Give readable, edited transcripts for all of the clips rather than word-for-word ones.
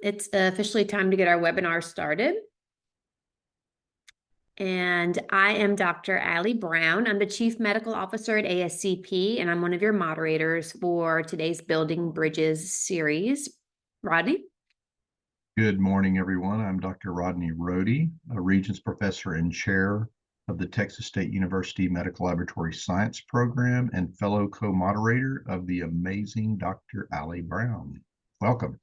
It's officially time to get our webinar started. And I am Dr. Allie Brown. I'm the Chief Medical Officer at ASCP, and I'm one of your moderators for today's Building Bridges series. Rodney? Good morning, everyone. I'm Dr. Rodney Rohde, a Regents Professor and Chair of the Texas State University Medical Laboratory Science Program and fellow co-moderator of the amazing Dr. Allie Brown. Welcome.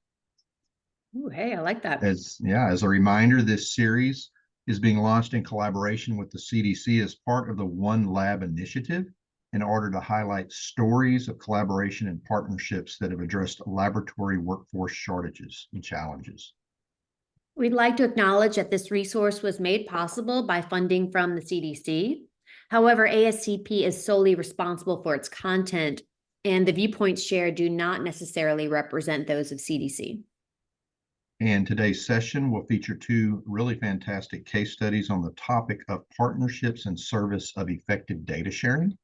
Ooh, hey, I like that. As a reminder, this series is being launched in collaboration with the CDC as part of the One Lab initiative in order to highlight stories of collaboration and partnerships that have addressed laboratory workforce shortages and challenges. We'd like to acknowledge that this resource was made possible by funding from the CDC. However, ASCP is solely responsible for its content, and the viewpoints shared do not necessarily represent those of CDC. And today's session will feature two really fantastic case studies on the topic of partnerships and service of effective data sharing,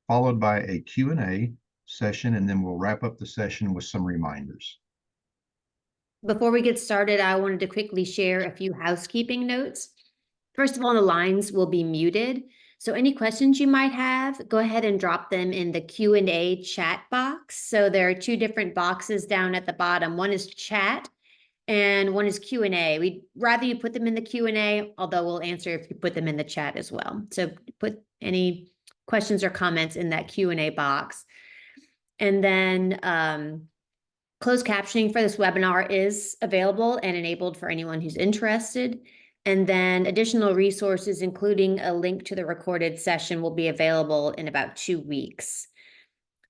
followed by a Q&A session, and then we'll wrap up the session with some reminders. Before we get started, I wanted to quickly share a few housekeeping notes. First of all, the lines will be muted. So any questions you might have, go ahead and drop them in the Q&A chat box. So there are two different boxes down at the bottom. One is chat and one is Q&A. We'd rather you put them in the Q&A, although we'll answer if you put them in the chat as well. So put any questions or comments in that Q&A box. And then closed captioning for this webinar is available and enabled for anyone who's interested. And then additional resources, including a link to the recorded session, will be available in about 2 weeks.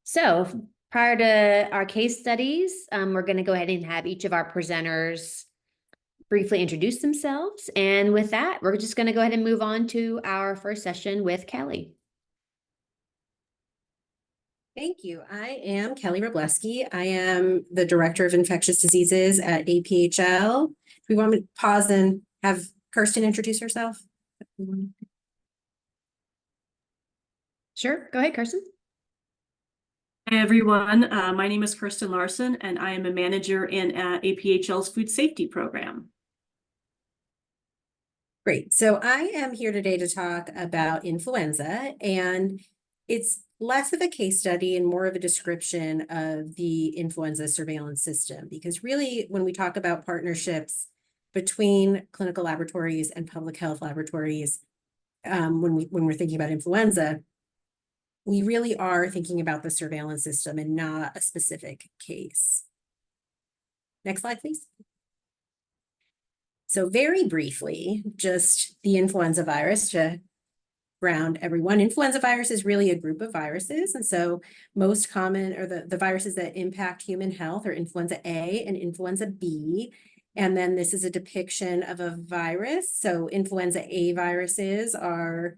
So prior to our case studies, we're going to go ahead and have each of our presenters briefly introduce themselves. And with that, we're just going to go ahead and move on to our first session with Kelly. Thank you. I am Kelly Wroblewski. I am the Director of Infectious Diseases at APHL. Do we want me to pause and have Kristen introduce herself? Sure. Go ahead, Kristen. Hi, everyone. My name is Kristen Larson, and I am a manager in APHL's Food Safety Program. Great. So I am here today to talk about influenza, and it's less of a case study and more of a description of the influenza surveillance system, because really when we talk about partnerships between clinical laboratories and public health laboratories, when we're thinking about influenza, we really are thinking about the surveillance system and not a specific case. Next slide, please. So very briefly, just the influenza virus to ground everyone. Influenza virus is really a group of viruses. And so most common are the viruses that impact human health are influenza A and influenza B. And then this is a depiction of a virus. So influenza A viruses are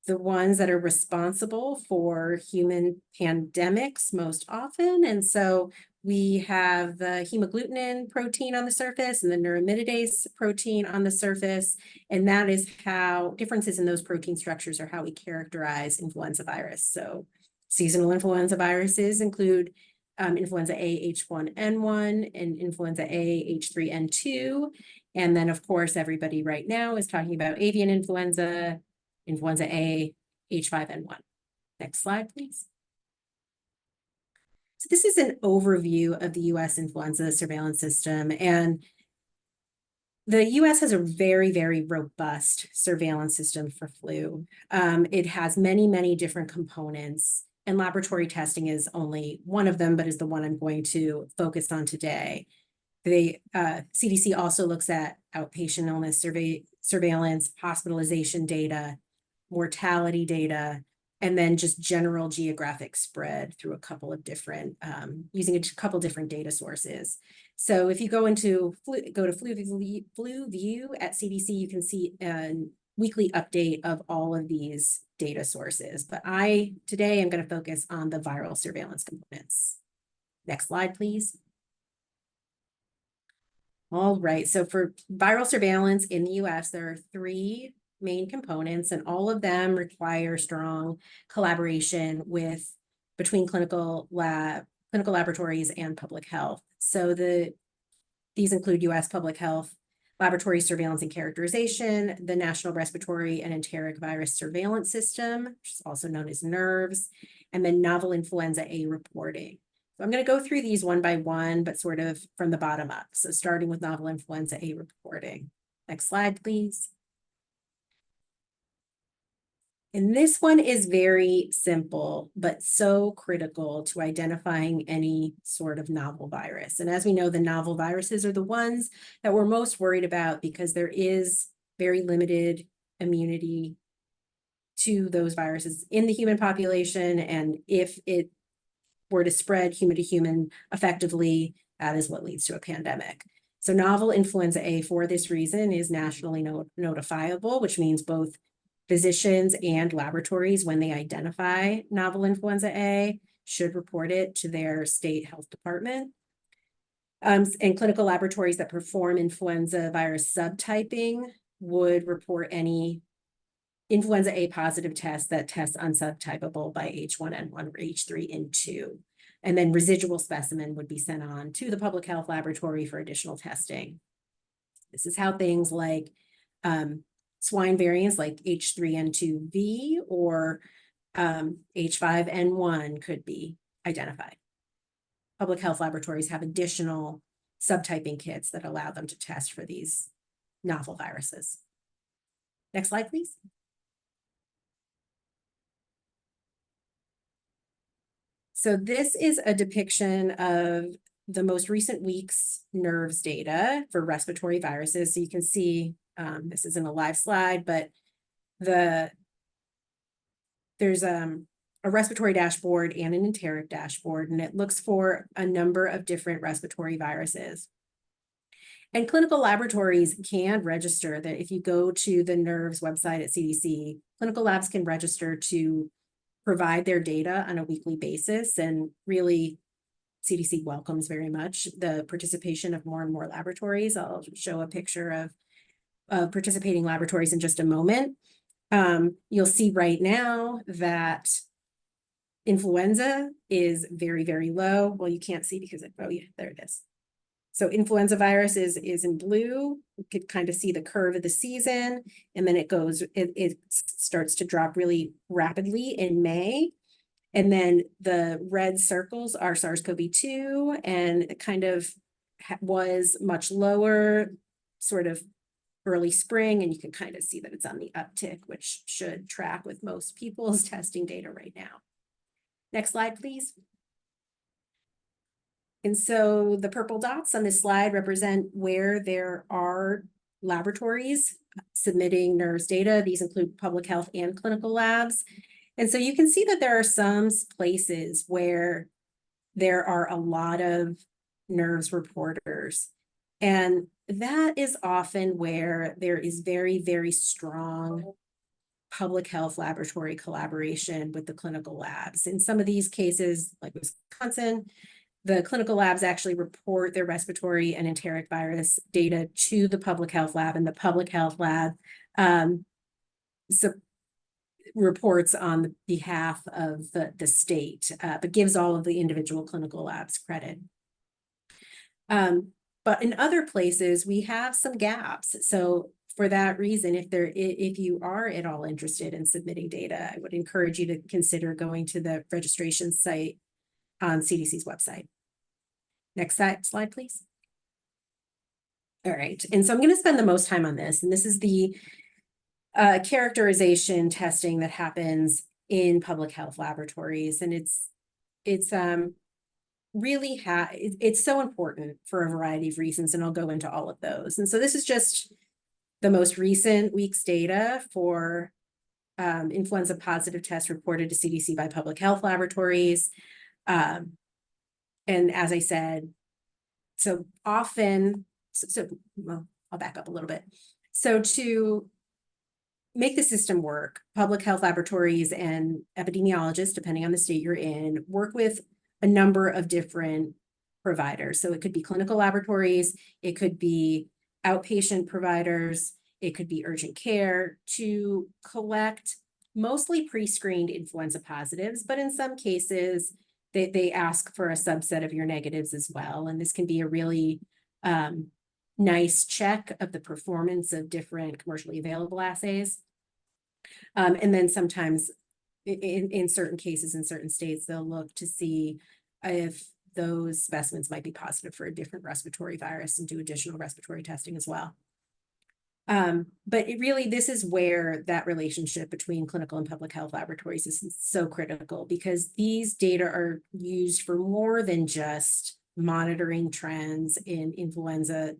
the ones that are responsible for human pandemics most often. And so we have the hemagglutinin protein on the surface and the neuraminidase protein on the surface. And that is how differences in those protein structures are how we characterize influenza virus. So seasonal influenza viruses include influenza A H1N1 and influenza A H3N2. And then, of course, everybody right now is talking about avian influenza, influenza A H5N1. Next slide, please. So this is an overview of the U.S. influenza surveillance system. And the U.S. has a very, very robust surveillance system for flu. It has many, many different components, and laboratory testing is only one of them, but is the one I'm going to focus on today. The CDC also looks at outpatient illness surveillance, hospitalization data, mortality data, and then just general geographic spread through a couple of different, using a couple different data sources. So if you go to Flu View at CDC, you can see a weekly update of all of these data sources. But today I'm going to focus on the viral surveillance components. Next slide, please. All right, so for viral surveillance in the US, there are 3 main components, and all of them require strong collaboration between clinical laboratories and public health. So the These include US Public Health Laboratory Surveillance and Characterization, the National Respiratory and Enteric Virus Surveillance System, which is also known as NERVS, and then novel influenza A reporting. So I'm going to go through these one by one, but sort of from the bottom up. So starting with novel influenza A reporting. Next slide, please. And this one is very simple, but so critical to identifying any sort of novel virus. And as we know, the novel viruses are the ones that we're most worried about because there is very limited immunity to those viruses in the human population. And if it were to spread human to human effectively, that is what leads to a pandemic. So novel influenza A, for this reason, is nationally notifiable, which means both physicians and laboratories, when they identify novel influenza A, should report it to their state health department. And clinical laboratories that perform influenza virus subtyping would report any influenza A positive test that tests unsubtypable by H1N1 or H3N2. And then residual specimen would be sent on to the public health laboratory for additional testing. This is how things like swine variants like H3N2V or H5N1 could be identified. Public health laboratories have additional subtyping kits that allow them to test for these novel viruses. Next slide, please. So this is a depiction of the most recent week's NERVS data for respiratory viruses. So you can see this isn't a live slide, but there's a respiratory dashboard and an enteric dashboard, and it looks for a number of different respiratory viruses. And clinical laboratories can register that. If you go to the NERVS website at CDC, clinical labs can register to provide their data on a weekly basis, and really CDC welcomes very much the participation of more and more laboratories. I'll show a picture of participating laboratories in just a moment. You'll see right now that influenza is very, very low. Well, you can't see because oh yeah, there it is. So influenza virus is in blue. You could kind of see the curve of the season, and then it starts to drop really rapidly in May. And then the red circles are SARS-CoV-2, and it kind of was much lower, sort of early spring, and you can kind of see that it's on the uptick, which should track with most people's testing data right now. Next slide, please. And so the purple dots on this slide represent where there are laboratories submitting NERVS data. These include public health and clinical labs. And so you can see that there are some places where there are a lot of NERVS reporters. And that is often where there is very, very strong public health laboratory collaboration with the clinical labs. In some of these cases, like Wisconsin, the clinical labs actually report their respiratory and enteric virus data to the public health lab, and the public health lab reports on behalf of the state, but gives all of the individual clinical labs credit. But in other places, we have some gaps. So for that reason, if you are at all interested in submitting data, I would encourage you to consider going to the registration site on CDC's website. Next slide, please. All right, and so I'm going to spend the most time on this, and this is the characterization testing that happens in public health laboratories, and it's really it's so important for a variety of reasons, and I'll go into all of those. And so this is just the most recent week's data for influenza positive tests reported to CDC by public health laboratories. And as I said, so often, well, I'll back up a little bit. So to make the system work, public health laboratories and epidemiologists, depending on the state you're in, work with a number of different providers. So it could be clinical laboratories, it could be outpatient providers, it could be urgent care, to collect mostly pre-screened influenza positives, but in some cases, they ask for a subset of your negatives as well. And this can be a really nice check of the performance of different commercially available assays. And then sometimes in certain cases, in certain states, they'll look to see if those specimens might be positive for a different respiratory virus and do additional respiratory testing as well. But this is where that relationship between clinical and public health laboratories is so critical, because these data are used for more than just monitoring trends in influenza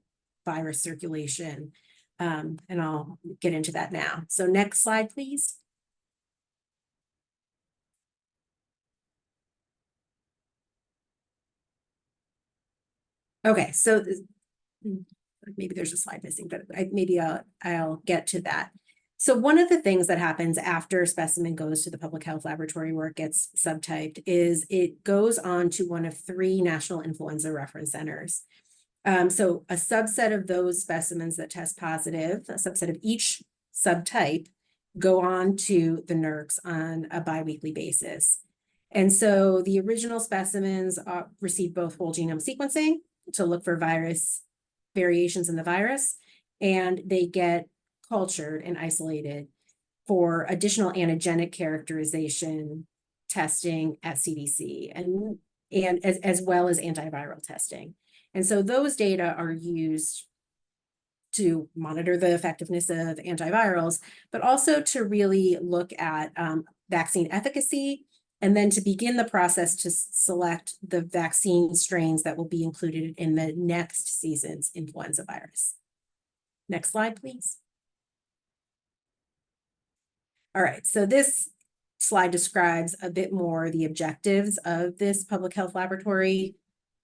virus circulation. And I'll get into that now. So next slide, please. Okay, so maybe there's a slide missing, but maybe I'll get to that. So one of the things that happens after a specimen goes to the public health laboratory where it gets subtyped is it goes on to one of 3 national influenza reference centers. So a subset of those specimens that test positive, a subset of each subtype, go on to the NERCs on a biweekly basis. And so the original specimens receive both whole genome sequencing to look for virus variations in the virus, and they get cultured and isolated for additional antigenic characterization testing at CDC and as well as antiviral testing. And so those data are used to monitor the effectiveness of antivirals, but also to really look at vaccine efficacy, and then to begin the process to select the vaccine strains that will be included in the next season's influenza virus. Next slide, please. All right, so this slide describes a bit more the objectives of this public health laboratory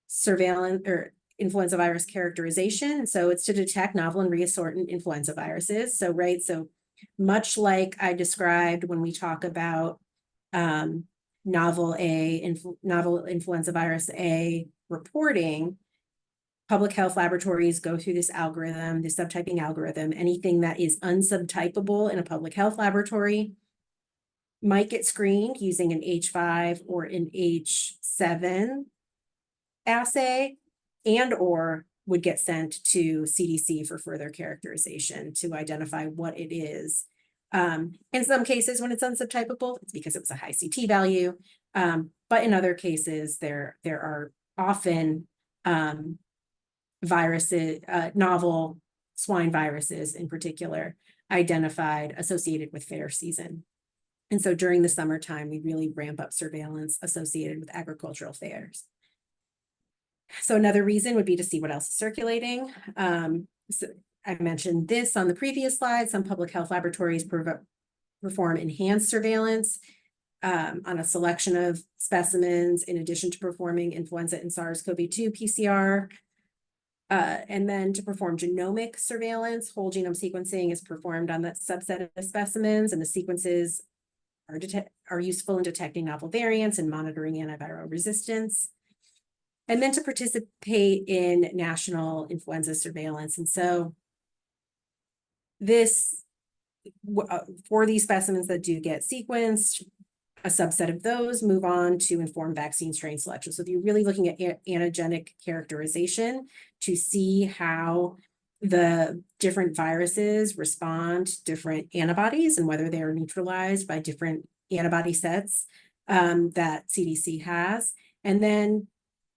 surveillance or influenza virus characterization. So it's to detect novel and reassortant influenza viruses. So, so much like I described when we talk about novel influenza virus A reporting, public health laboratories go through this algorithm, this subtyping algorithm. Anything that is unsubtypable in a public health laboratory might get screened using an H5 or an H7 assay, and or would get sent to CDC for further characterization to identify what it is. In some cases, when it's unsubtypable, it's because it was a high CT value. But in other cases, there are often viruses, novel swine viruses in particular, identified associated with fair season. And so during the summertime, we really ramp up surveillance associated with agricultural fairs. So another reason would be to see what else is circulating. So I mentioned this on the previous slide. Some public health laboratories perform enhanced surveillance on a selection of specimens, in addition to performing influenza and SARS-CoV-2 PCR. And then to perform genomic surveillance, whole genome sequencing is performed on that subset of specimens, and the sequences are useful in detecting novel variants and monitoring antiviral resistance. And then to participate in national influenza surveillance. And so this, for these specimens that do get sequenced, a subset of those move on to inform vaccine strain selection. So you're really looking at antigenic characterization to see how the different viruses respond to different antibodies and whether they are neutralized by different antibody sets that CDC has. And then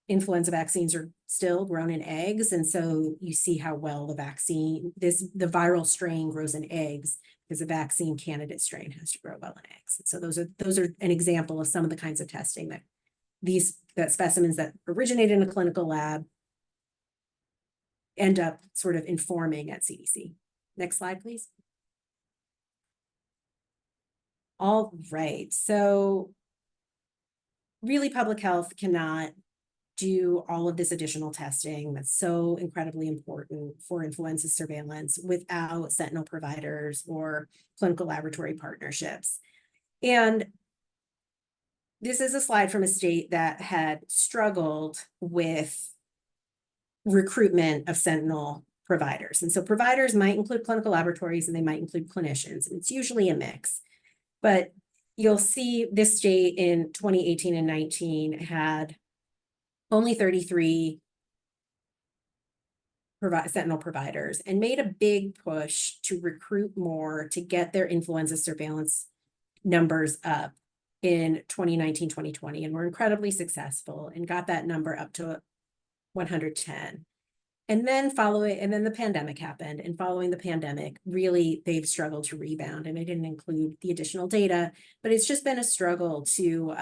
influenza vaccines are still grown in eggs. And so you see how well the viral strain grows in eggs, because the vaccine candidate strain has to grow well in eggs. And so those are an example of some of the kinds of testing that specimens that originate in a clinical lab end up sort of informing at CDC. Next slide, please. All right, so really public health cannot do all of this additional testing that's so incredibly important for influenza surveillance without sentinel providers or clinical laboratory partnerships. And this is a slide from a state that had struggled with recruitment of sentinel providers. And so providers might include clinical laboratories and they might include clinicians, and it's usually a mix. But you'll see this state in 2018 and 19 had only 33 sentinel providers and made a big push to recruit more to get their influenza surveillance numbers up in 2019, 2020, and were incredibly successful and got that number up to 110. And then the pandemic happened, and following the pandemic, really they've struggled to rebound. And I didn't include the additional data, but it's just been a struggle to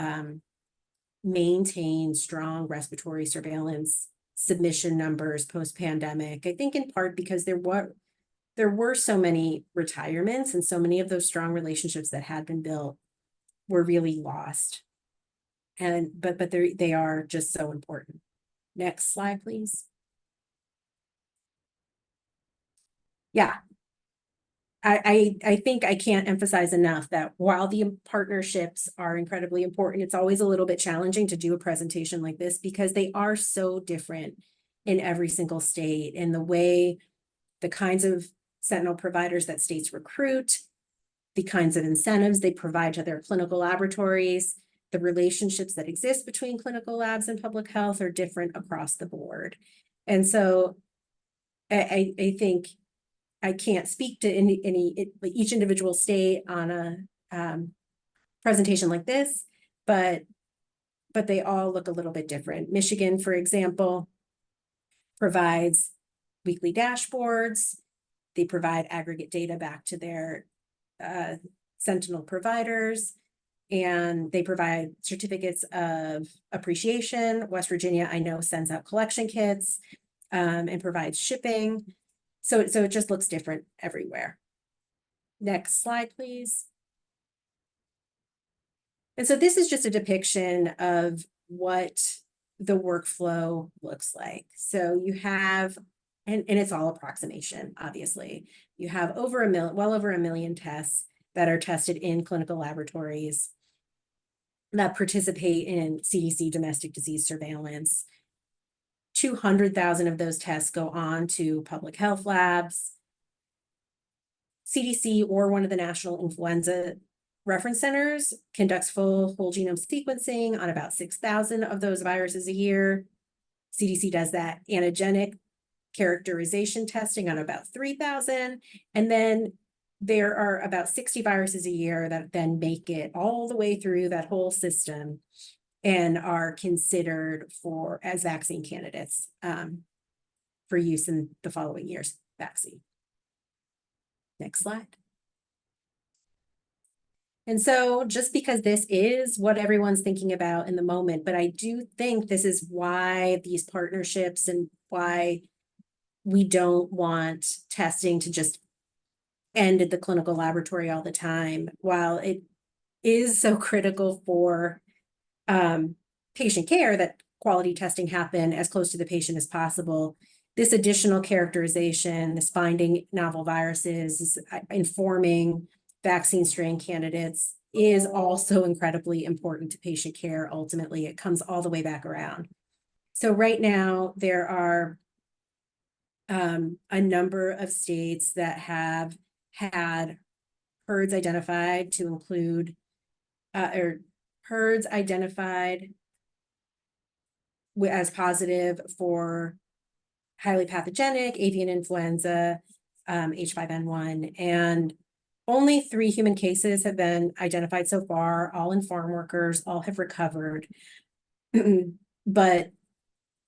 maintain strong respiratory surveillance submission numbers post-pandemic. I think in part because there were so many retirements, and so many of those strong relationships that had been built were really lost. And but they are just so important. Next slide, please. Yeah. I think I can't emphasize enough that while the partnerships are incredibly important, it's always a little bit challenging to do a presentation like this because they are so different in every single state, in the way, the kinds of sentinel providers that states recruit, the kinds of incentives they provide to their clinical laboratories, the relationships that exist between clinical labs and public health are different across the board. And so I think I can't speak to each individual state on a presentation like this, but they all look a little bit different. Michigan, for example, provides weekly dashboards. They provide aggregate data back to their sentinel providers, and they provide certificates of appreciation. West Virginia, I know, sends out collection kits and provides shipping. So it just looks different everywhere. Next slide, please. And so this is just a depiction of what the workflow looks like. So you have, and it's all approximation, obviously. You have well over a million tests that are tested in clinical laboratories that participate in CDC domestic disease surveillance. 200,000 of those tests go on to public health labs. CDC or one of the national influenza reference centers conducts full whole genome sequencing on about 6,000 of those viruses a year. CDC does that antigenic characterization testing on about 3,000. And then there are about 60 viruses a year that then make it all the way through that whole system and are considered as vaccine candidates for use in the following year's vaccine. Next slide. And so just because this is what everyone's thinking about in the moment, but I do think this is why these partnerships and why we don't want testing to just end at the clinical laboratory all the time. While it is so critical for patient care that quality testing happen as close to the patient as possible, this additional characterization, this finding novel viruses, this informing vaccine strain candidates is also incredibly important to patient care. Ultimately, it comes all the way back around. So right now, there are a number of states that have had herds identified to include, or herds identified as positive for highly pathogenic avian influenza, H5N1, and only 3 human cases have been identified so far, all in farm workers, all have recovered. But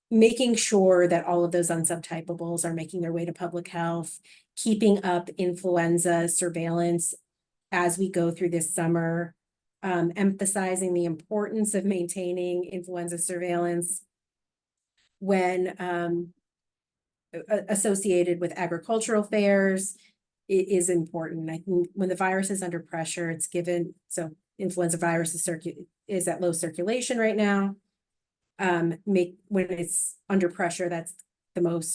making sure that all of those unsubtypables are making their way to public health, keeping up influenza surveillance as we go through this summer, emphasizing the importance of maintaining influenza surveillance when associated with agricultural fairs is important. I think when the virus is under pressure, it's given, so influenza virus is at low circulation right now. When it's under pressure, that's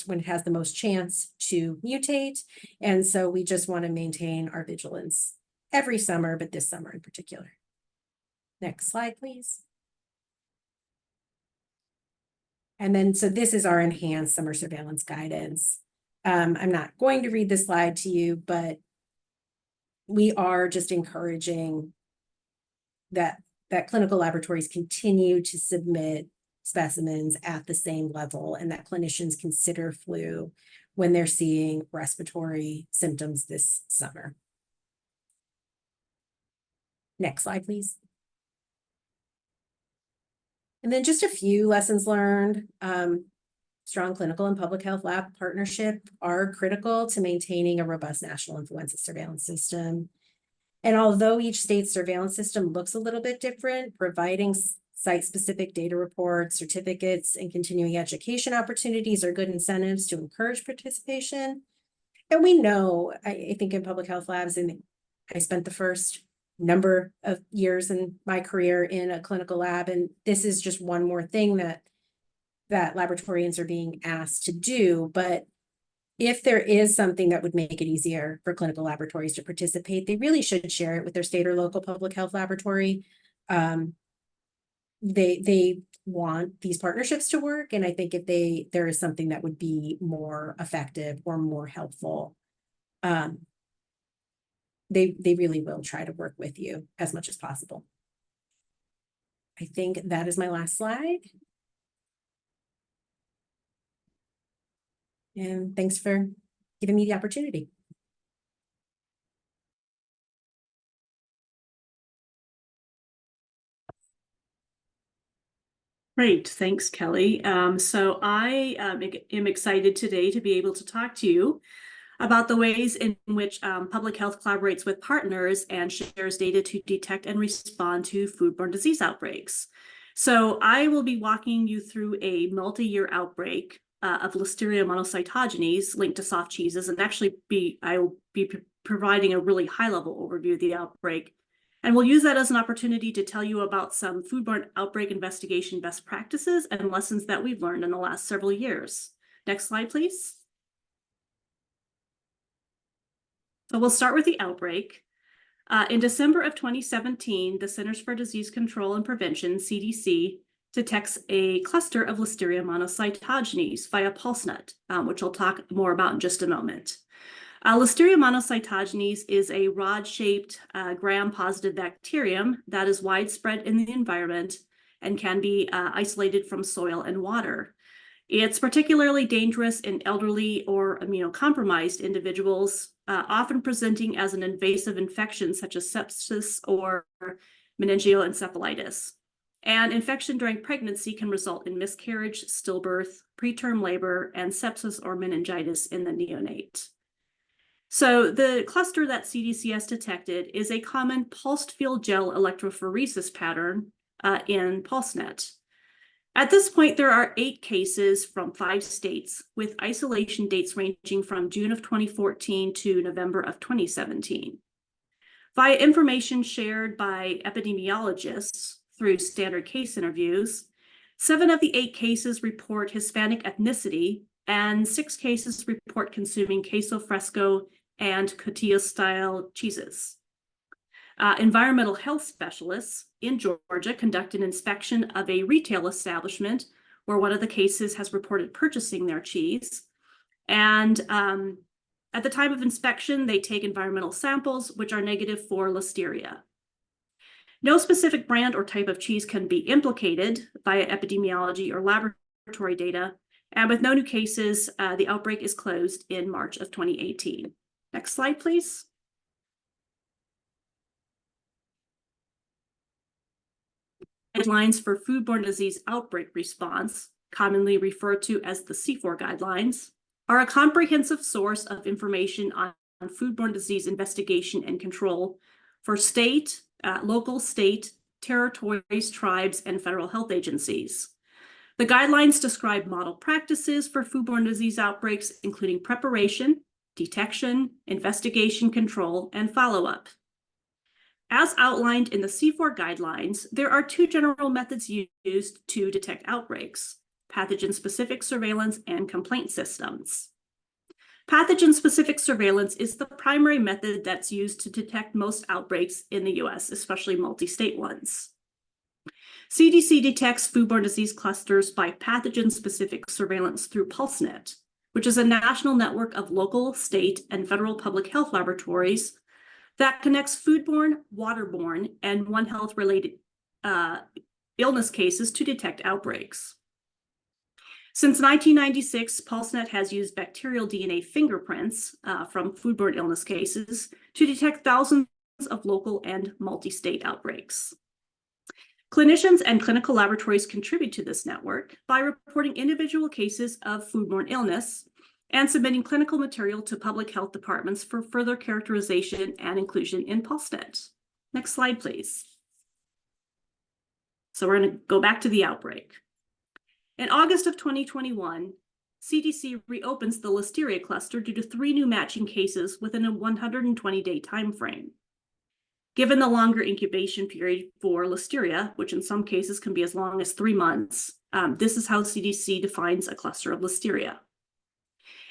when it has the most chance to mutate. And so we just want to maintain our vigilance every summer, but this summer in particular. Next slide, please. And then, so this is our enhanced summer surveillance guidance. I'm not going to read this slide to you, but we are just encouraging that clinical laboratories continue to submit specimens at the same level and that clinicians consider flu when they're seeing respiratory symptoms this summer. Next slide, please. And then just a few lessons learned. Strong clinical and public health lab partnership are critical to maintaining a robust national influenza surveillance system. And although each state's surveillance system looks a little bit different, providing site-specific data reports, certificates, and continuing education opportunities are good incentives to encourage participation. And we know, I think in public health labs, and I spent the first number of years in my career in a clinical lab, and this is just one more thing that laboratorians are being asked to do. But if there is something that would make it easier for clinical laboratories to participate, they really should share it with their state or local public health laboratory. They want these partnerships to work, and I think if there is something that would be more effective or more helpful, they really will try to work with you as much as possible. I think that is my last slide. And thanks for giving me the opportunity. Great, thanks, Kelly. So I am excited today to be able to talk to you about the ways in which public health collaborates with partners and shares data to detect and respond to foodborne disease outbreaks. So I will be walking you through a multi-year outbreak of Listeria monocytogenes linked to soft cheeses, and actually I will be providing a really high-level overview of the outbreak. And we'll use that as an opportunity to tell you about some foodborne outbreak investigation best practices and lessons that we've learned in the last several years. Next slide, please. So we'll start with the outbreak. In December of 2017, the Centers for Disease Control and Prevention, CDC, detects a cluster of Listeria monocytogenes via PulseNet, which I'll talk more about in just a moment. Listeria monocytogenes is a rod-shaped gram-positive bacterium that is widespread in the environment and can be isolated from soil and water. It's particularly dangerous in elderly or immunocompromised individuals, often presenting as an invasive infection such as sepsis or meningoencephalitis. And infection during pregnancy can result in miscarriage, stillbirth, preterm labor, and sepsis or meningitis in the neonate. So the cluster that CDC has detected is a common pulsed field gel electrophoresis pattern in PulseNet. At this point, there are 8 cases from 5 states, with isolation dates ranging from June of 2014 to November of 2017. Via information shared by epidemiologists through standard case interviews, 7 of the 8 cases report Hispanic ethnicity, and 6 cases report consuming queso fresco and cotija-style cheeses. Environmental health specialists in Georgia conduct an inspection of a retail establishment where one of the cases has reported purchasing their cheese. And at the time of inspection, they take environmental samples, which are negative for Listeria. No specific brand or type of cheese can be implicated via epidemiology or laboratory data. And with no new cases, the outbreak is closed in March of 2018. Next slide, please. Guidelines for foodborne disease outbreak response, commonly referred to as the C4 guidelines, are a comprehensive source of information on foodborne disease investigation and control for state, local, state, territories, tribes, and federal health agencies. The guidelines describe model practices for foodborne disease outbreaks, including preparation, detection, investigation, control, and follow-up. As outlined in the C4 guidelines, there are 2 general methods used to detect outbreaks: pathogen-specific surveillance and complaint systems. Pathogen-specific surveillance is the primary method that's used to detect most outbreaks in the US, especially multi-state ones. CDC detects foodborne disease clusters by pathogen-specific surveillance through PulseNet, which is a national network of local, state, and federal public health laboratories that connects foodborne, waterborne, and One Health-related illness cases to detect outbreaks. Since 1996, PulseNet has used bacterial DNA fingerprints from foodborne illness cases to detect thousands of local and multi-state outbreaks. Clinicians and clinical laboratories contribute to this network by reporting individual cases of foodborne illness and submitting clinical material to public health departments for further characterization and inclusion in PulseNet. Next slide, please. So we're going to go back to the outbreak. In August of 2021, CDC reopens the Listeria cluster due to 3 new matching cases within a 120-day time frame. Given the longer incubation period for Listeria, which in some cases can be as long as 3 months, this is how CDC defines a cluster of Listeria.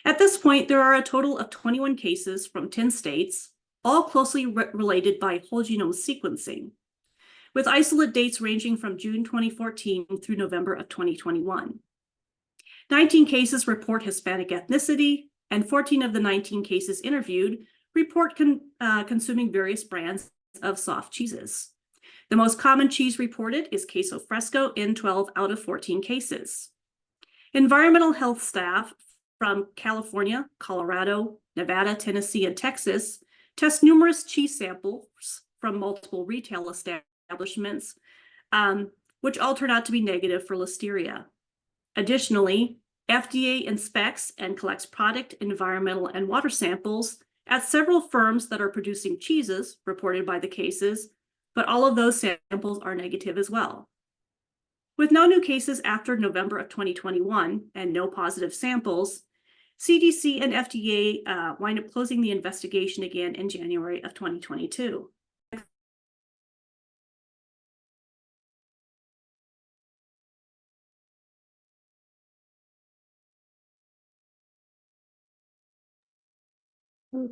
At this point, there are a total of 21 cases from 10 states, all closely related by whole genome sequencing, with isolate dates ranging from June 2014 through November of 2021. 19 cases report Hispanic ethnicity, and 14 of the 19 cases interviewed report consuming various brands of soft cheeses. The most common cheese reported is queso fresco in 12 out of 14 cases. Environmental health staff from California, Colorado, Nevada, Tennessee, and Texas test numerous cheese samples from multiple retail establishments, which all turn out to be negative for Listeria. Additionally, FDA inspects and collects product, environmental, and water samples at several firms that are producing cheeses reported by the cases, but all of those samples are negative as well. With no new cases after November of 2021 and no positive samples, CDC and FDA wind up closing the investigation again in January of 2022.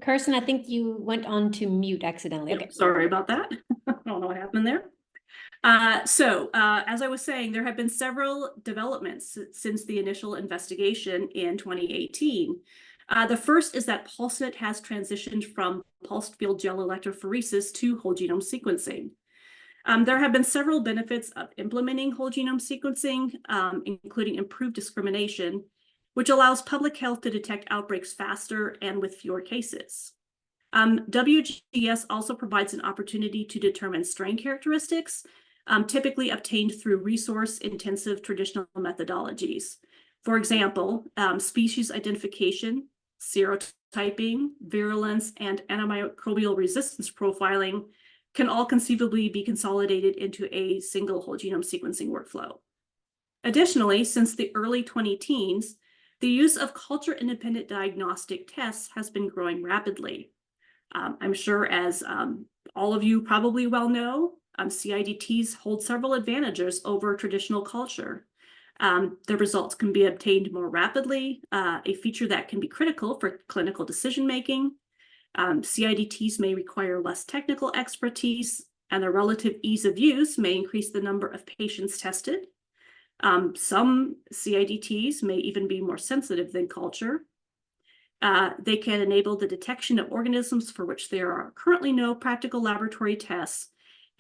Kirsten, I think you went on to mute accidentally. Okay. Sorry about that. I don't know what happened there. As I was saying, there have been several developments since the initial investigation in 2018. The first is that PulseNet has transitioned from pulsed field gel electrophoresis to whole genome sequencing. There have been several benefits of implementing whole genome sequencing, including improved discrimination, which allows public health to detect outbreaks faster and with fewer cases. WGS also provides an opportunity to determine strain characteristics, typically obtained through resource-intensive traditional methodologies. For example, species identification, serotyping, virulence, and antimicrobial resistance profiling can all conceivably be consolidated into a single whole genome sequencing workflow. Additionally, since the early 2010s, the use of culture-independent diagnostic tests has been growing rapidly. I'm sure, as all of you probably well know, CIDTs hold several advantages over traditional culture. The results can be obtained more rapidly, a feature that can be critical for clinical decision-making. CIDTs may require less technical expertise, and the relative ease of use may increase the number of patients tested. Some CIDTs may even be more sensitive than culture. They can enable the detection of organisms for which there are currently no practical laboratory tests,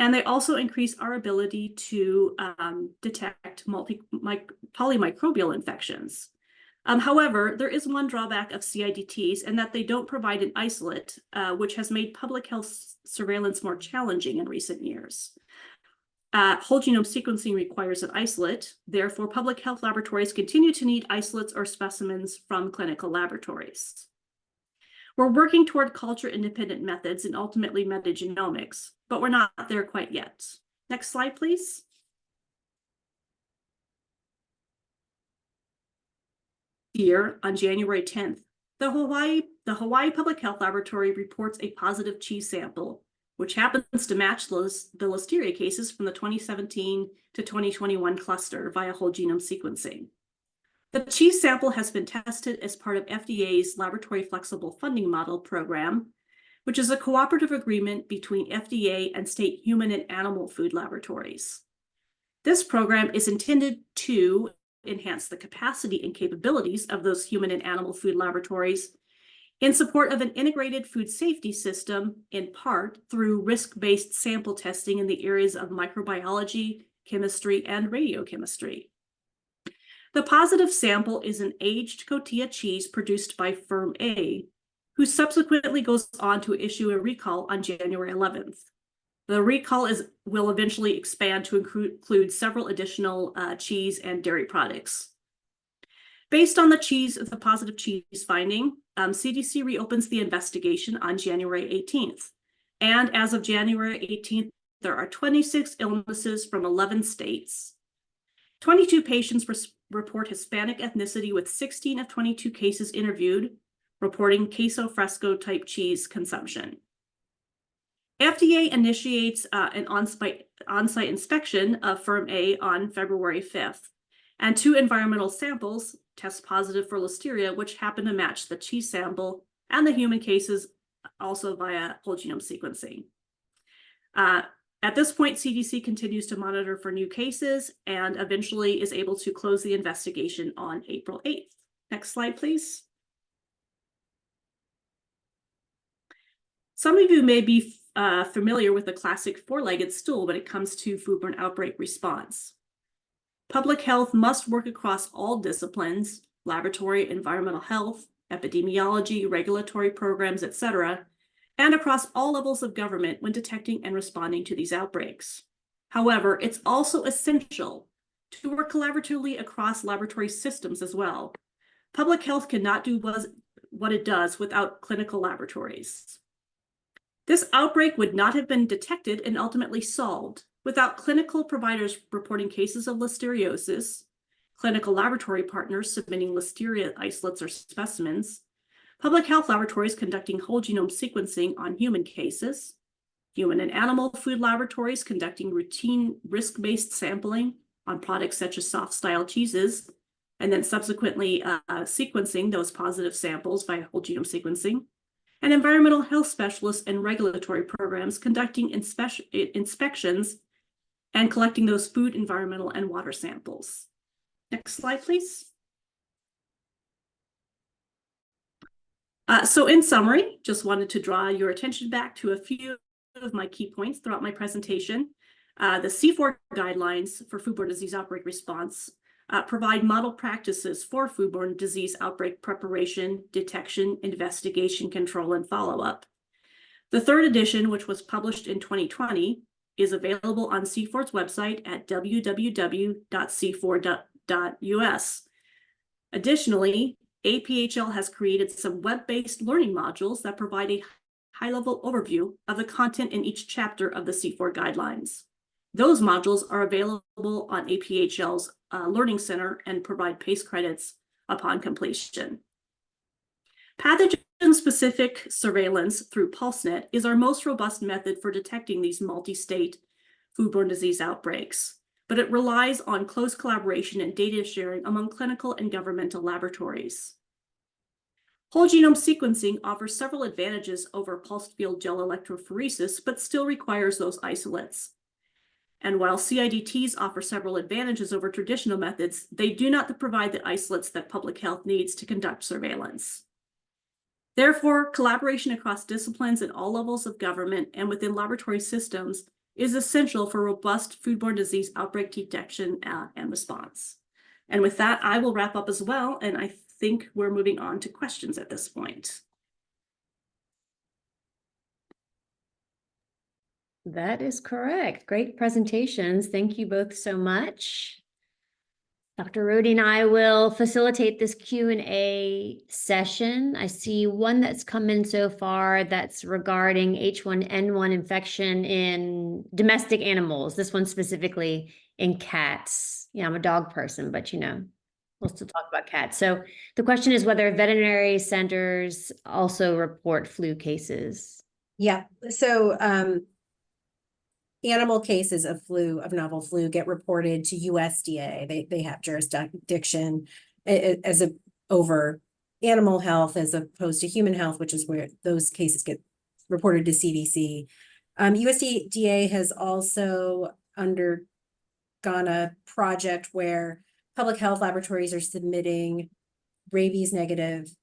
and they also increase our ability to detect polymicrobial infections. However, there is one drawback of CIDTs, in that they don't provide an isolate, which has made public health surveillance more challenging in recent years. Whole genome sequencing requires an isolate. Therefore, public health laboratories continue to need isolates or specimens from clinical laboratories. We're working toward culture-independent methods and ultimately metagenomics, but we're not there quite yet. Next slide, please. Here, on January 10th, the Hawaii Public Health Laboratory reports a positive cheese sample, which happens to match the Listeria cases from the 2017 to 2021 cluster via whole genome sequencing. The cheese sample has been tested as part of FDA's Laboratory Flexible Funding Model program, which is a cooperative agreement between FDA and state human and animal food laboratories. This program is intended to enhance the capacity and capabilities of those human and animal food laboratories in support of an integrated food safety system, in part through risk-based sample testing in the areas of microbiology, chemistry, and radiochemistry. The positive sample is an aged cotija cheese produced by Firm A, who subsequently goes on to issue a recall on January 11th. The recall will eventually expand to include several additional cheese and dairy products. Based on the positive cheese finding, CDC reopens the investigation on January 18th. And as of January 18th, there are 26 illnesses from 11 states. 22 patients report Hispanic ethnicity, with 16 of 22 cases interviewed reporting queso fresco type cheese consumption. FDA initiates an on-site inspection of Firm A on February 5th, and 2 environmental samples test positive for Listeria, which happen to match the cheese sample and the human cases, also via whole genome sequencing. At this point, CDC continues to monitor for new cases and eventually is able to close the investigation on April 8th. Next slide, please. Some of you may be familiar with the classic 4-legged stool when it comes to foodborne outbreak response. Public health must work across all disciplines: laboratory, environmental health, epidemiology, regulatory programs, etc., and across all levels of government when detecting and responding to these outbreaks. However, it's also essential to work collaboratively across laboratory systems as well. Public health cannot do what it does without clinical laboratories. This outbreak would not have been detected and ultimately solved without clinical providers reporting cases of listeriosis, clinical laboratory partners submitting Listeria isolates or specimens, public health laboratories conducting whole genome sequencing on human cases, human and animal food laboratories conducting routine risk-based sampling on products such as soft-style cheeses, and then subsequently sequencing those positive samples via whole genome sequencing, and environmental health specialists and regulatory programs conducting inspections and collecting those food, environmental, and water samples. Next slide, please. So in summary, just wanted to draw your attention back to a few of my key points throughout my presentation. The C4 guidelines for foodborne disease outbreak response provide model practices for foodborne disease outbreak preparation, detection, investigation, control, and follow-up. The 3rd edition, which was published in 2020, is available on C4's website at www.c4.us. Additionally, APHL has created some web-based learning modules that provide a high-level overview of the content in each chapter of the C4 guidelines. Those modules are available on APHL's Learning Center and provide PACE credits upon completion. Pathogen-specific surveillance through PulseNet is our most robust method for detecting these multi-state foodborne disease outbreaks, but it relies on close collaboration and data sharing among clinical and governmental laboratories. Whole genome sequencing offers several advantages over pulsed field gel electrophoresis, but still requires those isolates. And while CIDTs offer several advantages over traditional methods, they do not provide the isolates that public health needs to conduct surveillance. Therefore, collaboration across disciplines at all levels of government and within laboratory systems is essential for robust foodborne disease outbreak detection and response. And with that, I will wrap up as well, and I think we're moving on to questions at this point. That is correct. Great presentations. Thank you both so much. Dr. Rohde and I will facilitate this Q&A session. I see one that's come in so far that's regarding H1N1 infection in domestic animals. This one specifically in cats. Yeah, I'm a dog person, but we'll still talk about cats. So the question is whether veterinary centers also report flu cases. Yeah, so animal cases of novel flu get reported to USDA. They have jurisdiction over animal health as opposed to human health, which is where those cases get reported to CDC. USDA has also undergone a project where public health laboratories are submitting rabies negative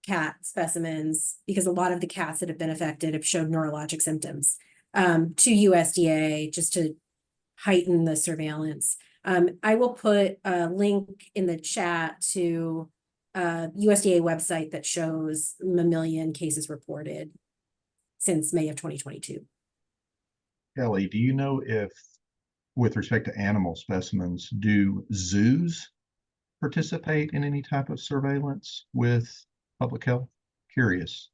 cat specimens, because a lot of the cats that have been affected have showed neurologic symptoms, to USDA just to heighten the surveillance. I will put a link in the chat to USDA website that shows mammalian cases reported since May of 2022. Kelly, do you know if, with respect to animal specimens, do zoos participate in any type of surveillance with public health? Curious.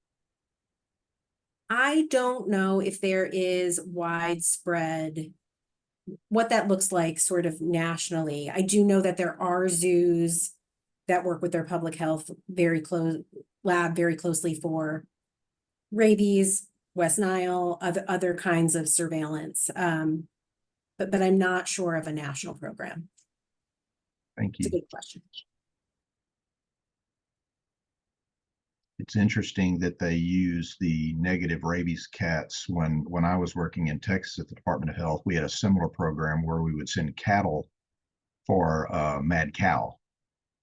I don't know if there is widespread, what that looks like sort of nationally. I do know that there are zoos that work with their public health very closely for rabies, West Nile, other kinds of surveillance. But I'm not sure of a national program. Thank It's a you. good question. It's interesting that they use the negative rabies cats. When I was working in Texas at the Department of Health, we had a similar program where we would send cattle for mad cow,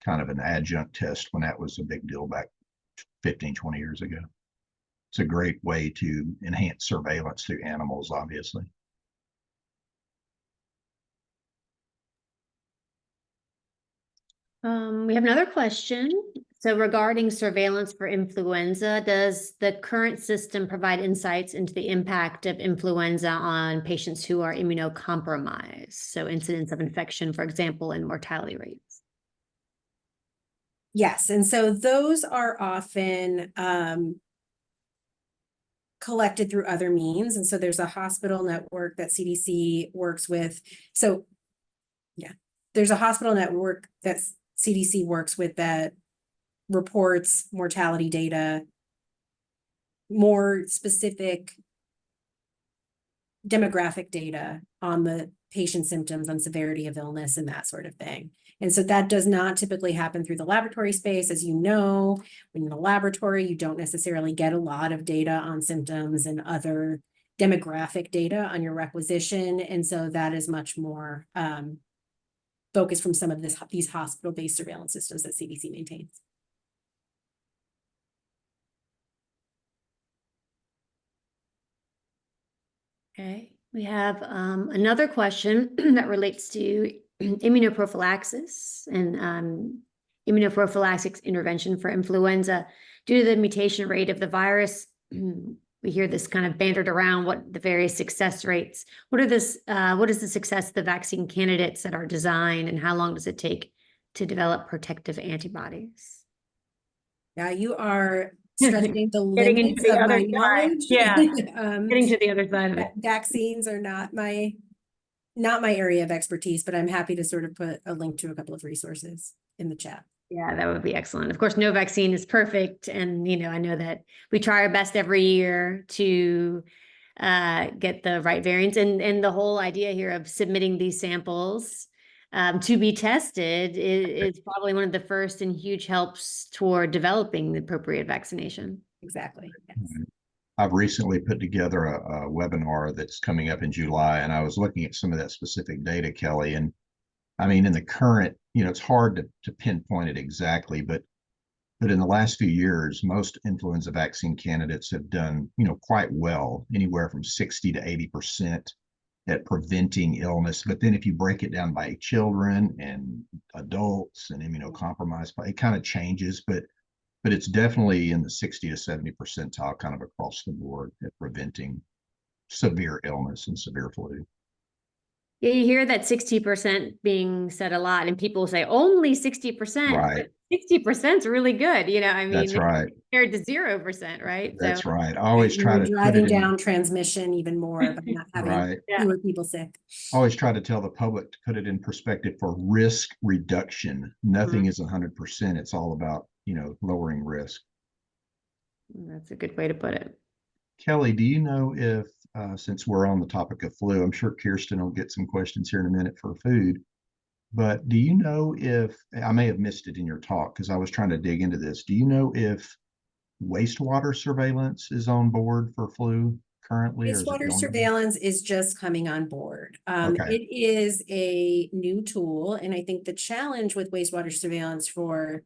kind of an adjunct test when that was a big deal back 15, 20 years ago. It's a great way to enhance surveillance through animals, obviously. We have another question. So regarding surveillance for influenza, does the current system provide insights into the impact of influenza on patients who are immunocompromised? So incidence of infection, for example, and mortality rates. Yes, and so those are often collected through other means. And so there's a hospital network that CDC works with. So yeah, there's a hospital network that CDC works with that reports mortality data, more specific demographic data on the patient symptoms and severity of illness and that sort of thing. And so that does not typically happen through the laboratory space. As you know, when in the laboratory, you don't necessarily get a lot of data on symptoms and other demographic data on your requisition. And so that is much more focused from some of these hospital-based surveillance systems that CDC maintains. Okay, we have another question that relates to immunoprophylaxis and immunoprophylaxis intervention for influenza. Due to the mutation rate of the virus, we hear this kind of bantered around what the various success rates. What is the success of the vaccine candidates that are designed, and how long does it take to develop protective antibodies? Yeah, you are stretching the Getting into limits the of other my side. knowledge. Yeah. Getting to the other side of it. Vaccines are not my area of expertise, but I'm happy to sort of put a link to a couple of resources in the chat. Yeah, that would be excellent. Of course, no vaccine is perfect. And, I know that we try our best every year to get the right variants. And the whole idea here of submitting these samples to be tested is probably one of the first and huge helps toward developing the appropriate vaccination. Exactly. Yes. I've recently put together a webinar that's coming up in July, and I was looking at some of that specific data, Kelly. And I mean, in the current, it's hard to pinpoint it exactly, but in the last few years, most influenza vaccine candidates have done, quite well, anywhere from 60 to 80% at preventing illness. But then if you break it down by children and adults and immunocompromised, it kind of changes, but it's definitely in the 60 to 70 percentile kind of across the board at preventing severe illness and severe flu. Yeah, you hear that 60% being said a lot, and people say only 60%, Right. but 60% is really good. That's right. Compared to 0%, right? That's So, right. I always try to put driving it in, down transmission even more by not having right. fewer people sick. I always try to tell the public to put it in perspective for risk reduction. Nothing is 100%. It's all about, lowering risk. That's a good way to put it. Kelly, do you know if, since we're on the topic of flu, I'm sure Kirsten will get some questions here in a minute for food, but do you know if, I may have missed it in your talk because I was trying to dig into this. Do you know if wastewater surveillance is on board for flu currently? Wastewater surveillance is just coming on board. Okay. It is a new tool, and I think the challenge with wastewater surveillance for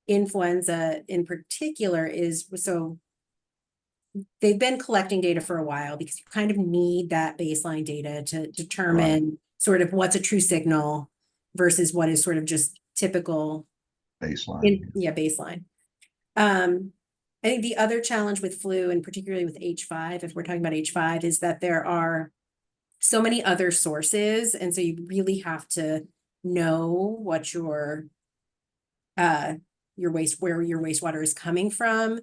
influenza in particular is, so they've been collecting data for a while because you kind of need that baseline data to determine sort of what's a true signal versus what is sort of just typical Baseline. baseline. I think the other challenge with flu, and particularly with H5, if we're talking about H5, is that there are so many other sources, and so you really have to know what where your wastewater is coming from.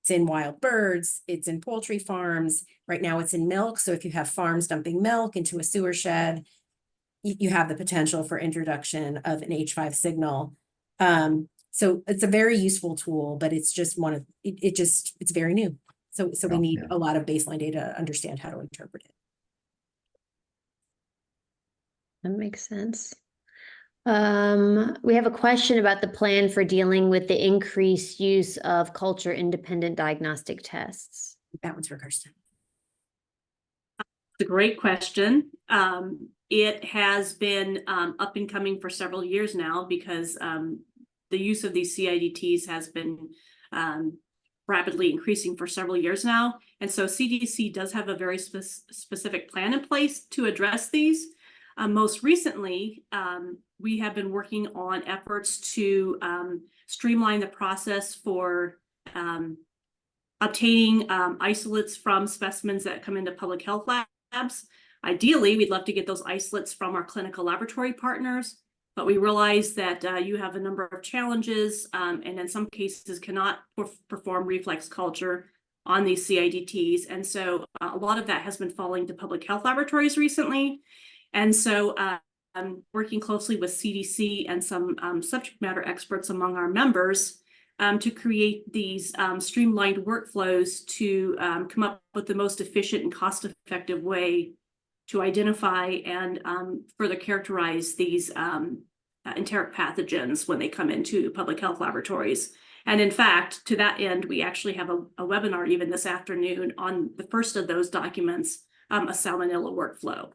It's in wild birds, it's in poultry farms. Right now it's in milk. So if you have farms dumping milk into a sewer shed, you have the potential for introduction of an H5 signal. So it's a very useful tool, but it's just it's very new. So we need a lot of baseline data to understand how to interpret it. That makes sense. We have a question about the plan for dealing with the increased use of culture independent diagnostic tests. That one's for Kristen. It's a great question. It has been up and coming for several years now because the use of these CIDTs has been rapidly increasing for several years now. And so CDC does have a very specific plan in place to address these. Most recently, we have been working on efforts to streamline the process for obtaining isolates from specimens that come into public health labs. Ideally, we'd love to get those isolates from our clinical laboratory partners, but we realize that you have a number of challenges and in some cases cannot perform reflex culture on these CIDTs. And so a lot of that has been falling to public health laboratories recently. And so I'm working closely with CDC and some subject matter experts among our members to create these streamlined workflows to come up with the most efficient and cost-effective way to identify and further characterize these enteric pathogens when they come into public health laboratories. And in fact, to that end, we actually have a webinar even this afternoon on the first of those documents, a Salmonella workflow.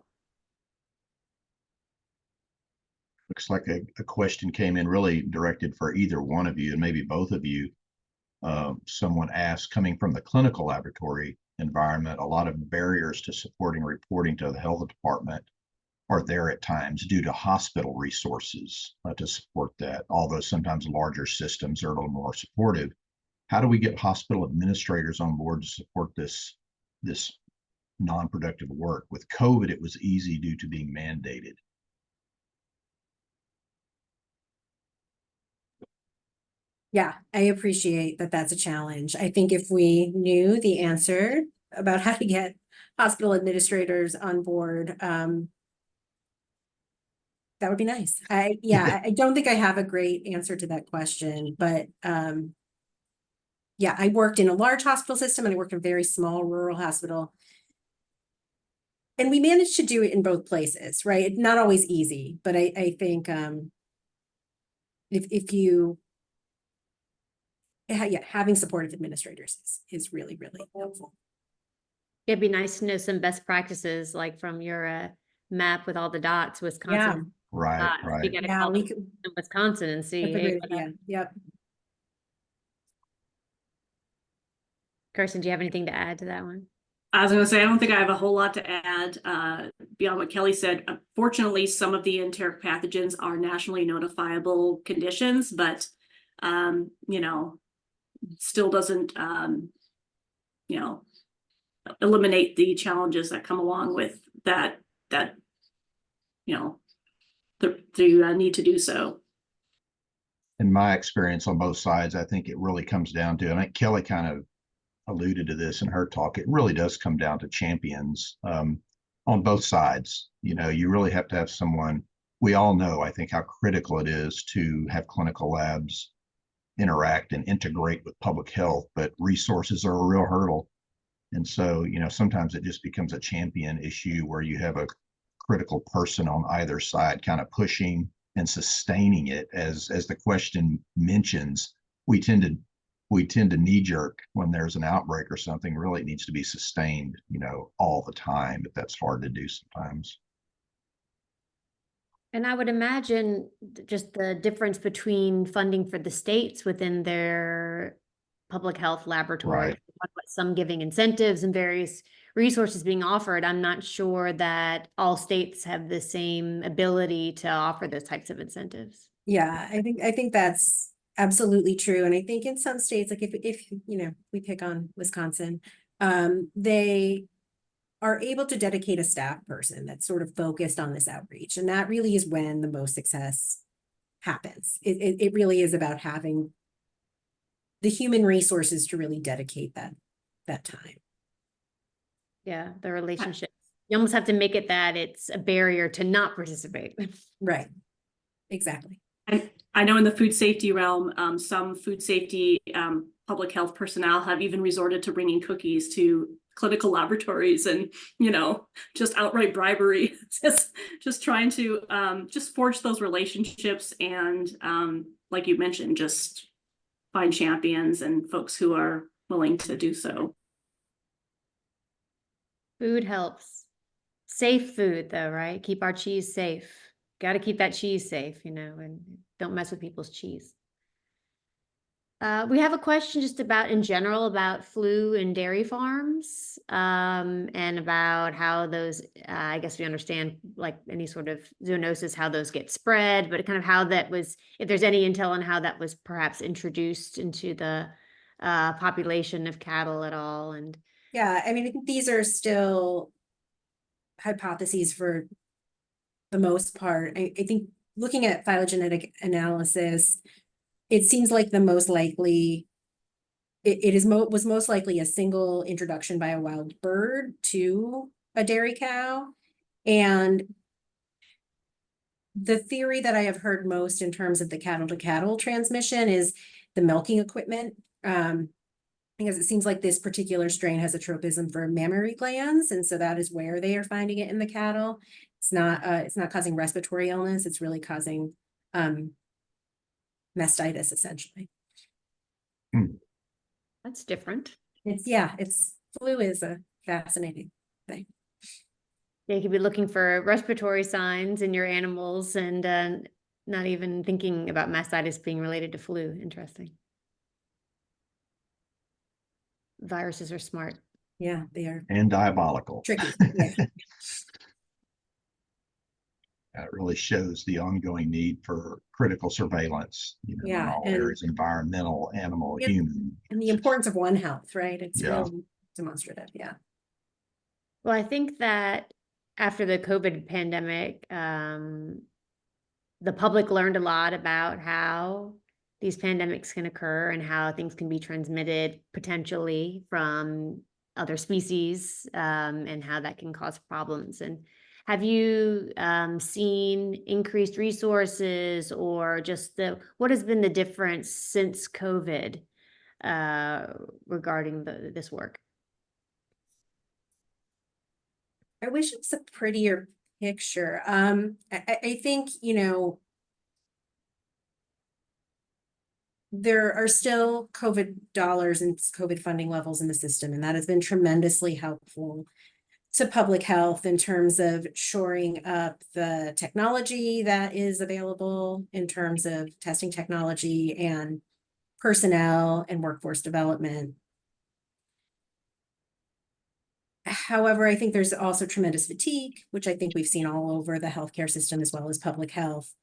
Looks like a question came in really directed for either one of you and maybe both of you. Someone asked, coming from the clinical laboratory environment, a lot of barriers to supporting reporting to the health department are there at times due to hospital resources to support that, although sometimes larger systems are a little more supportive. How do we get hospital administrators on board to support this non-productive work? With COVID, it was easy due to being mandated. Yeah, I appreciate that that's a challenge. I think if we knew the answer about how to get hospital administrators on board, that would be nice. I don't think I have a great answer to that question, but yeah, I worked in a large hospital system and I worked in a very small rural hospital. And we managed to do it in both places, right? Not always easy, but I think if you having supportive administrators is really, really helpful. It'd be nice to know some best practices, like from your map with all the dots, Wisconsin. Right. You gotta Yeah, call we them could, in Wisconsin and see. that's a Hey, good idea. Yep. Kirsten, do you have anything to add to that one? I was going to say, I don't think I have a whole lot to add beyond what Kelly said. Fortunately, some of the enteric pathogens are nationally notifiable conditions, but, you know, still doesn't, you know, eliminate the challenges that come along with that, you know, the need to do so. In my experience on both sides, I think it really comes down to, and I think Kelly kind of alluded to this in her talk, it really does come down to champions on both sides. You know, you really have to have someone, we all know, I think, how critical it is to have clinical labs interact and integrate with public health, but resources are a real hurdle. And so, you know, sometimes it just becomes a champion issue where you have a critical person on either side kind of pushing and sustaining it. As the question mentions, we tend to knee jerk when there's an outbreak or something. Really, it needs to be sustained, you know, all the time, but that's hard to do sometimes. And I would imagine just the difference between funding for the states within their public health laboratories. Right. Some giving incentives and various resources being offered, I'm not sure that all states have the same ability to offer those types of incentives. Yeah, I think that's absolutely true. And I think in some states, like if we pick on Wisconsin, they are able to dedicate a staff person that's sort of focused on this outreach. And that really is when the most success happens. It really is about having the human resources to really dedicate that time. Yeah, the relationship. You almost have to make it that it's a barrier to not participate. Right. Exactly. And I know in the food safety realm, some food safety public health personnel have even resorted to bringing cookies to clinical laboratories and, just outright bribery, just trying to just forge those relationships and, like you mentioned, just find champions and folks who are willing to do so. Food helps. Safe food though, right? Keep our cheese safe. Got to keep that cheese safe, and don't mess with people's cheese. We have a question just about in general about flu and dairy farms, and about how those, I guess we understand like any sort of zoonosis, how those get spread, but kind of how that was, if there's any intel on how that was perhaps introduced into the population of cattle at all. And Yeah, I think these are still hypotheses for the most part. I think looking at phylogenetic analysis, it seems like the most likely, was most likely a single introduction by a wild bird to a dairy cow. And the theory that I have heard most in terms of the cattle to cattle transmission is the milking equipment. Because it seems like this particular strain has a tropism for mammary glands, and so that is where they are finding it in the cattle. It's not causing respiratory illness, it's really causing mastitis, essentially. that's different. It's flu is a fascinating thing. Yeah, you could be looking for respiratory signs in your animals and not even thinking about mastitis being related to flu. Interesting. Viruses are smart. Yeah, they are And diabolical. tricky. Yeah. It really shows the ongoing need for critical surveillance, in Yeah, all and- areas, environmental, animal, Yep. human. And the importance of One Health, right? It's Yeah. really demonstrative. Yeah. Well, I think that after the COVID pandemic, the public learned a lot about how these pandemics can occur and how things can be transmitted potentially from other species, and how that can cause problems. And have you seen increased resources or just what has been the difference since COVID regarding this work? I wish it was a prettier picture. I think, there are still COVID dollars and COVID funding levels in the system, and that has been tremendously helpful to public health in terms of shoring up the technology that is available in terms of testing technology and personnel and workforce development. However, I think there's also tremendous fatigue, which I think we've seen all over the healthcare system as well as public health.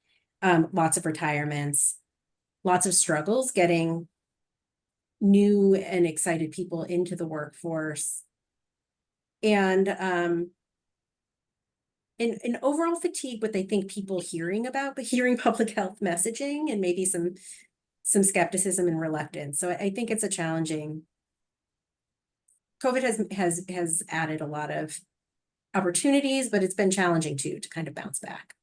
Lots of retirements, lots of struggles getting new and excited people into the workforce. And in overall fatigue with, I think, people hearing public health messaging and maybe some skepticism and reluctance. So I think it's a challenging. COVID has added a lot of opportunities, but it's been challenging too to kind of bounce back.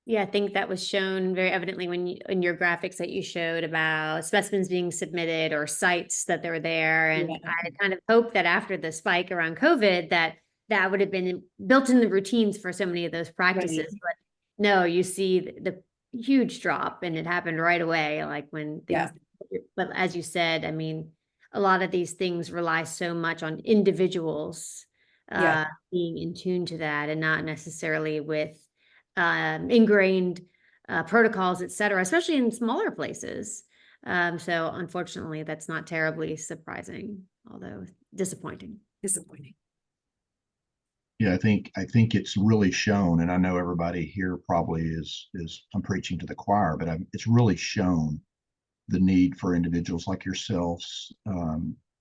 Yeah, I think that was shown very evidently in your graphics that you showed about specimens being submitted or sites that they were there. And Yeah. I kind of hoped that after the spike around COVID, that would have been built in the routines for so many of those practices. Right. But no, you see the huge drop, and it happened right away. Like when things, but as you said, a lot of these things rely so much on individuals being in tune to that, and not necessarily with ingrained protocols, et cetera, especially in smaller places. So unfortunately, that's not terribly surprising, although disappointing. Disappointing. Yeah, I think it's really shown, and I know everybody here probably is I'm preaching to the choir, but it's really shown the need for individuals like yourselves,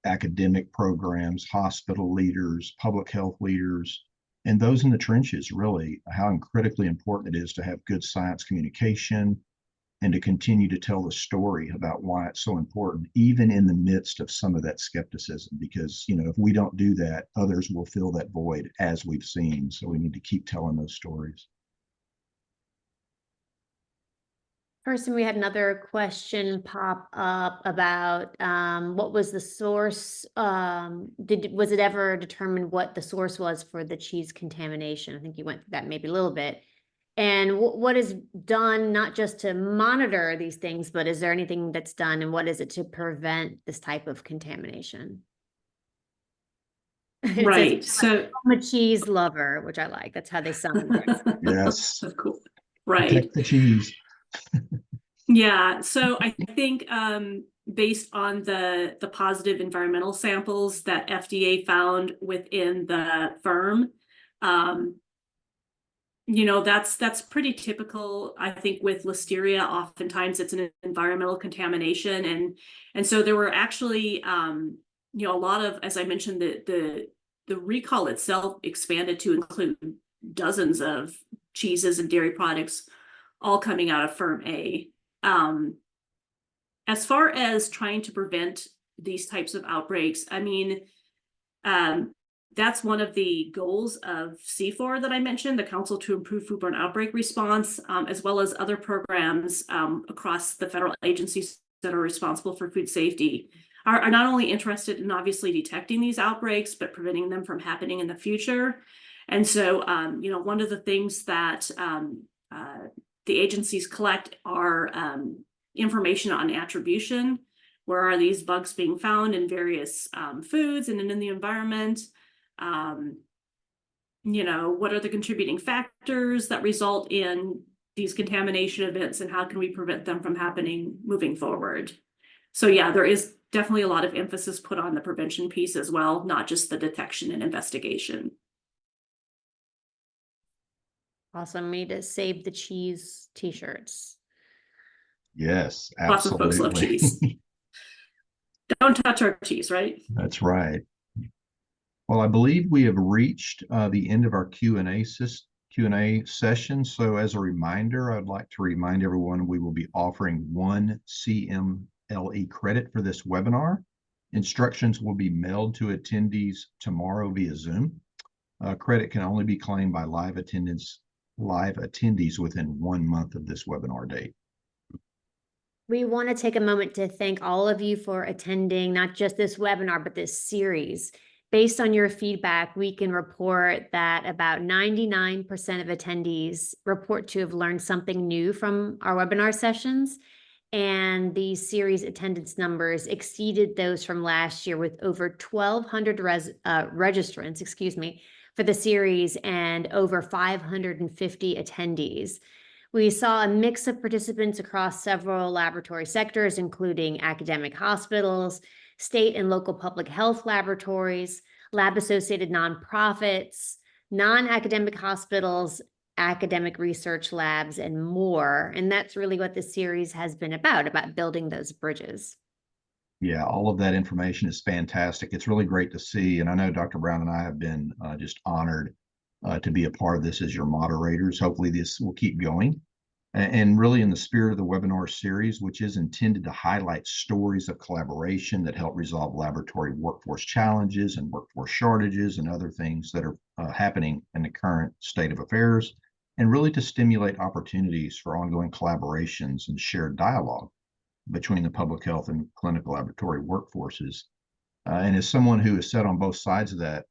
academic programs, hospital leaders, public health leaders, and those in the trenches, really, how critically important it is to have good science communication and to continue to tell the story about why it's so important, even in the midst of some of that skepticism. Because, if we don't do that, others will fill that void, as we've seen. So we need to keep telling those stories. Kirsten, we had another question pop up about what was the source? Was it ever determined what the source was for the cheese contamination? I think you went through that maybe a little bit. And what is done not just to monitor these things, but is there anything that's done, and what is it to prevent this type of contamination? It says, Right. So I'm a cheese lover, which I like. That's how they summarize. Yes. Of course. Right. Protect the cheese. Yeah. So I think based on the positive environmental samples that FDA found within the firm, that's pretty typical. I think with listeria, oftentimes it's an environmental contamination, and so there were actually a lot of, as I mentioned, the recall itself expanded to include dozens of cheeses and dairy products, all coming out of Firm A. As far as trying to prevent these types of outbreaks, I mean, that's one of the goals of C4 that I mentioned, the Council to Improve Foodborne Outbreak Response, as well as other programs across the federal agencies that are responsible for food safety, are not only interested in obviously detecting these outbreaks, but preventing them from happening in the future. And so, one of the things that the agencies collect are information on attribution. Where are these bugs being found in various foods and in the environment? What are the contributing factors that result in these contamination events, and how can we prevent them from happening moving forward? So yeah, there is definitely a lot of emphasis put on the prevention piece as well, not just the detection and investigation. Awesome. Me to save the cheese t-shirts. Yes, Lots of folks love absolutely. cheese. Don't touch our cheese, right? That's right. Well, I believe we have reached the end of our Q&A session. So as a reminder, I'd like to remind everyone we will be offering 1 CMLE credit for this webinar. Instructions will be mailed to attendees tomorrow via Zoom. Credit can only be claimed by live attendees within 1 month of this webinar date. We want to take a moment to thank all of you for attending not just this webinar, but this series. Based on your feedback, we can report that about 99% of attendees report to have learned something new from our webinar sessions. And the series attendance numbers exceeded those from last year, with over 1,200 registrants, for the series and over 550 attendees. We saw a mix of participants across several laboratory sectors, including academic hospitals, state and local public health laboratories, lab-associated nonprofits, non-academic hospitals, academic research labs, and more. And that's really what this series has been about building those bridges. Yeah, all of that information is fantastic. It's really great to see. And I know Dr. Brown and I have been just honored to be a part of this as your moderators. Hopefully this will keep going. And really in the spirit of the webinar series, which is intended to highlight stories of collaboration that help resolve laboratory workforce challenges and workforce shortages and other things that are happening in the current state of affairs, and really to stimulate opportunities for ongoing collaborations and shared dialogue between the public health and clinical laboratory workforces. And as someone who has sat on both sides of that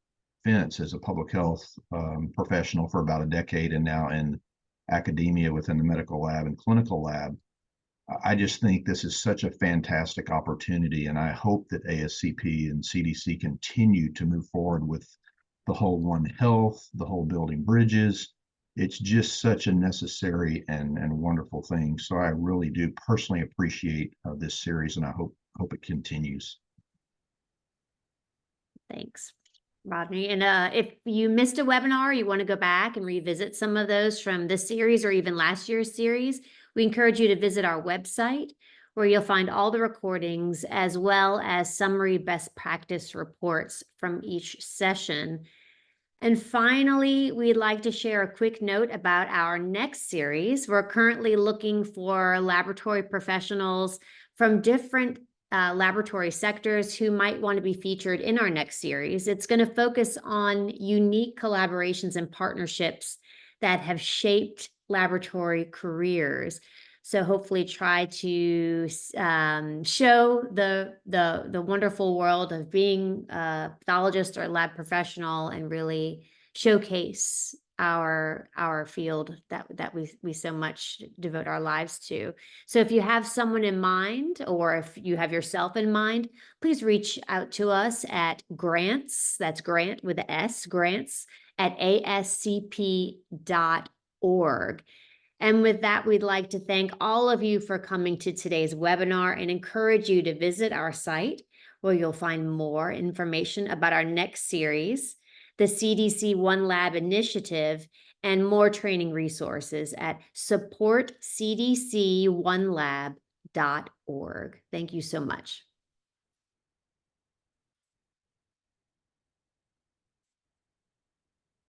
fence as a public health professional for about a decade, and now in academia within the medical lab and clinical lab, I just think this is such a fantastic opportunity. And I hope that ASCP and CDC continue to move forward with the whole One Health, the whole building bridges, it's just such a necessary and wonderful thing. So I really do personally appreciate this series, and I hope it continues. Thanks, Rodney. And if you missed a webinar, you want to go back and revisit some of those from this series or even last year's series, we encourage you to visit our website, where you'll find all the recordings as well as summary best practice reports from each session. And finally, we'd like to share a quick note about our next series. We're currently looking for laboratory professionals from different laboratory sectors who might want to be featured in our next series. It's going to focus on unique collaborations and partnerships that have shaped laboratory careers. So hopefully try to show the wonderful world of being a pathologist or a lab professional and really showcase our field that we so much devote our lives to. So if you have someone in mind, or if you have yourself in mind, please reach out to us at grants, that's grant with an S, grants at ascp.org. And with that, we'd like to thank all of you for coming to today's webinar and encourage you to visit our site, where you'll find more information about our next series, the CDC One Lab initiative, and more training resources at supportcdconelab.org. Thank you so much.